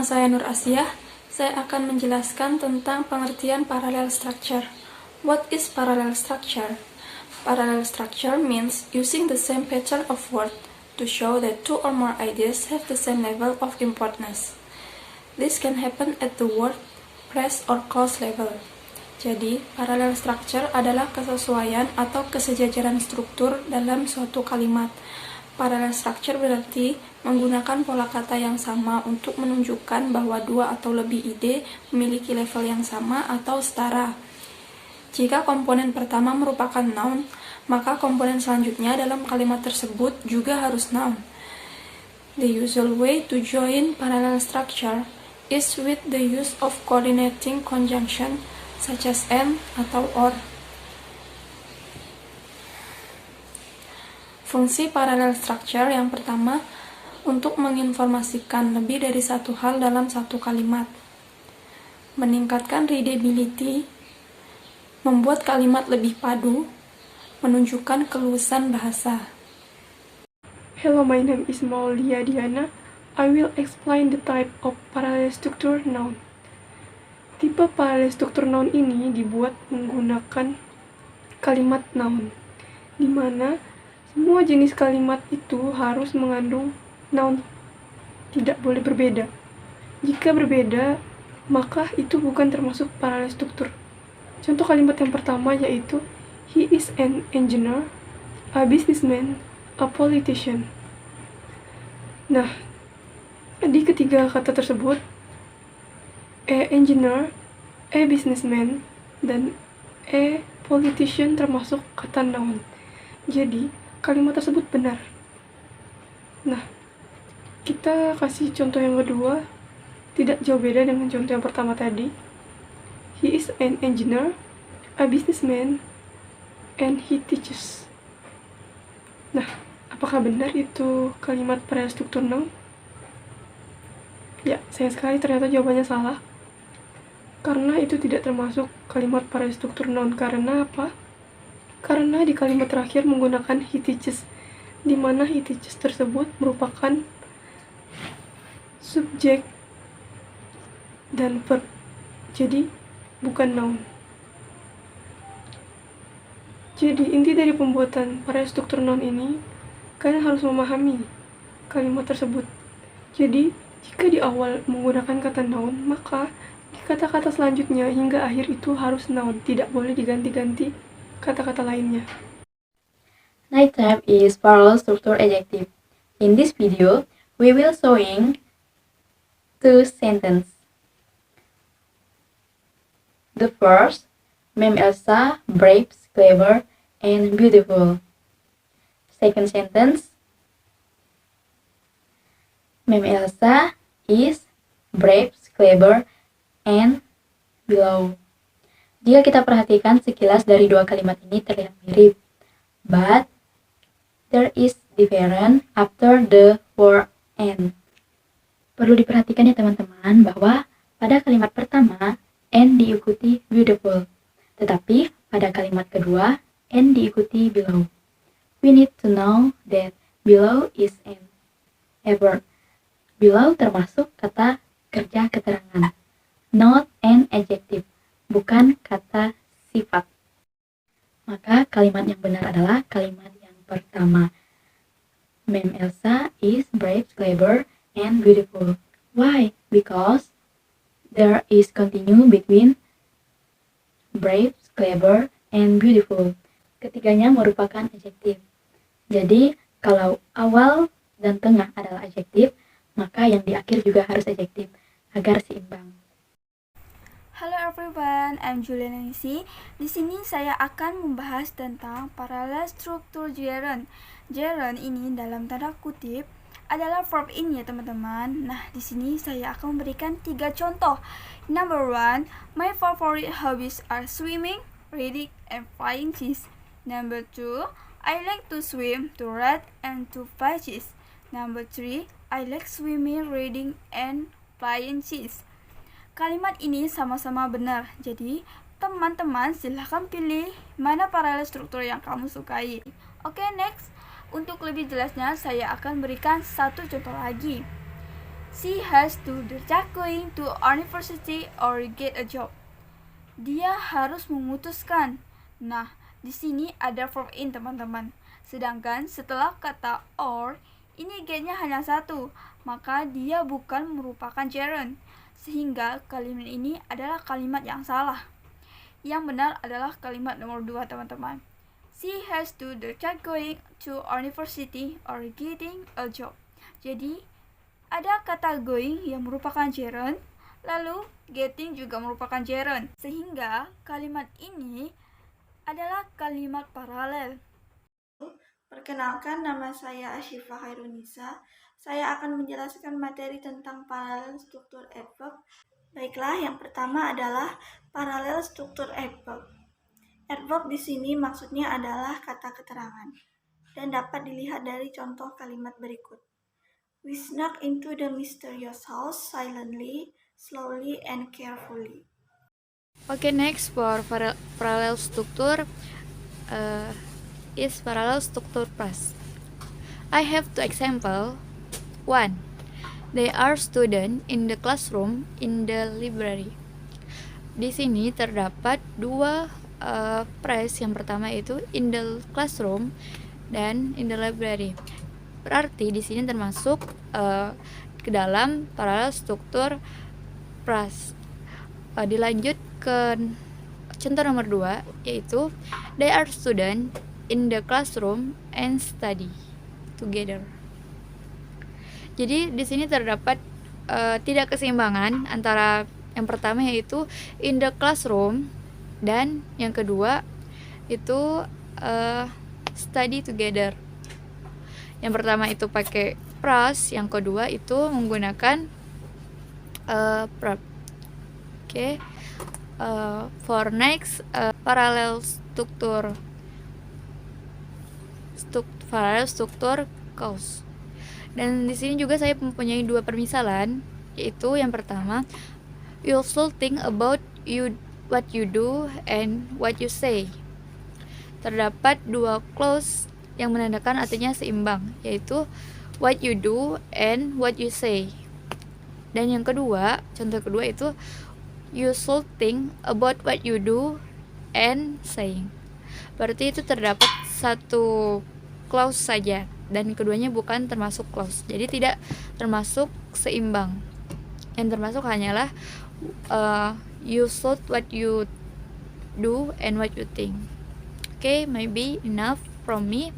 Nama saya Nur Asia. Saya akan menjelaskan tentang pengertian parallel structure. What is parallel structure? Parallel structure means using the same pattern of word to show that two or more ideas have the same level of importance. This can happen at the word, phrase, or clause level. Jadi, parallel structure adalah kesesuaian atau kesejajaran struktur dalam suatu kalimat. Parallel structure berarti menggunakan pola kata yang sama untuk menunjukkan bahwa dua atau lebih ide memiliki level yang sama atau setara. Jika komponen pertama merupakan noun, maka komponen selanjutnya dalam kalimat tersebut juga harus noun. The usual way to join parallel structure is with the use of coordinating conjunction such as and atau or. Fungsi parallel structure yang pertama, untuk menginformasikan lebih dari satu hal dalam satu kalimat. Meningkatkan readability, membuat kalimat lebih padu, menunjukkan keluasan bahasa. Hello, my name is Maulia Diana. I will explain the type of parallel structure noun. Tipe parallel structure noun ini dibuat menggunakan kalimat noun, di mana semua jenis kalimat itu harus mengandung noun, tidak boleh berbeda. Jika berbeda, maka itu bukan termasuk parallel structure. Contoh kalimat yang pertama yaitu he is an engineer, a businessman, a politician. Nah, di ketiga kata tersebut, a engineer, a businessman, dan a politician termasuk kata noun. Jadi, kalimat tersebut benar. Nah, kita kasih contoh yang kedua, tidak jauh beda dengan contoh yang pertama tadi. He is an engineer, a businessman, and he teaches. Nah, apakah benar itu kalimat parallel structure noun? Ya, sayang sekali ternyata jawabannya salah. Karena itu tidak termasuk kalimat parallel structure noun. Karena apa? Karena di kalimat terakhir menggunakan he teaches, di mana he teaches tersebut merupakan subjek dan verb, jadi bukan noun. Jadi inti dari pembuatan parallel structure noun ini, kalian harus memahami kalimat tersebut. Jadi jika di awal menggunakan kata noun, maka di kata-kata selanjutnya hingga akhir itu harus noun, tidak boleh diganti-ganti kata-kata lainnya. Next type is parallel structure adjective. In this video, we will showing two sentences. The first, Ma'am Elsa, brave, clever, and beautiful. Second sentence, Ma'am Elsa is brave, clever, and below. Jika kita perhatikan sekilas dari dua kalimat ini terlihat mirip, but there is difference after the word and. Perlu diperhatikan ya teman-teman bahwa pada kalimat pertama and diikuti beautiful, tetapi pada kalimat kedua and diikuti below. We need to know that below is an adverb. Below termasuk kata kerja keterangan, not an adjective, bukan kata sifat. Maka kalimat yang benar adalah kalimat yang pertama. Ma'am Elsa is brave, clever, and beautiful. Why? Because there is continue between brave, clever, and beautiful. Ketiganya merupakan adjektif. Jadi, kalau awal dan tengah adalah adjektif, maka yang di akhir juga harus adjektif agar seimbang. Halo everyone, I'm Juliana Nisi. Di sini saya akan membahas tentang parallel struktur gerund. Gerund ini dalam tanda kutip adalah verb in ya teman-teman. Nah, di sini saya akan memberikan 3 contoh. Number 1, my favorite hobbies are swimming, reading, and flying cheese. Number 2, I like to swim, to read, and to fly cheese. Number 3, I like swimming, reading, and flying cheese. Kalimat ini sama-sama benar, jadi teman-teman silahkan pilih mana parallel struktur yang kamu sukai. Oke, next. Untuk lebih jelasnya, saya akan berikan satu contoh lagi. She has to decide going to university or get a job. Dia harus memutuskan. Nah, di sini ada verb in, teman-teman. Sedangkan setelah kata or, ini get-nya hanya satu, maka dia bukan merupakan gerund. Sehingga kalimat ini adalah kalimat yang salah. Yang benar adalah kalimat nomor 2, teman-teman. She has to decide going to university or getting a job. Jadi, ada kata going yang merupakan gerund, lalu getting juga merupakan gerund. Sehingga kalimat ini adalah kalimat paralel. Perkenalkan, nama saya Ashifa Khairunisa. Saya akan menjelaskan materi tentang paralel struktur adverb. Baiklah, yang pertama adalah paralel struktur adverb. Adverb di sini maksudnya adalah kata keterangan dan dapat dilihat dari contoh kalimat berikut. We snuck into the mysterious house silently, slowly, and carefully. Okay, next for parallel structure is parallel structure plus. I have two example. 1. They are students in the classroom in the library. Di sini terdapat dua phrase. Yang pertama itu in the classroom dan in the library. Berarti di sini termasuk ke dalam parallel struktur plus. Dilanjut ke contoh nomor 2, yaitu they are students in the classroom and study together. Jadi di sini terdapat tidak keseimbangan antara yang pertama yaitu in the classroom dan yang kedua itu study together. Yang pertama itu pakai plus, yang kedua itu menggunakan verb. Okay. For next parallel struktur cause. Dan di sini juga saya mempunyai dua permisalan, yaitu yang pertama, you should think about what you do and what you say. Terdapat dua clause yang menandakan artinya seimbang, yaitu what you do and what you say. Dan yang kedua, contoh kedua itu you should think about what you do and saying. Berarti itu terdapat satu clause saja dan keduanya bukan termasuk clause. Jadi tidak termasuk seimbang. Yang termasuk hanyalah you should, what you do, and what you think. Okay, maybe enough from me.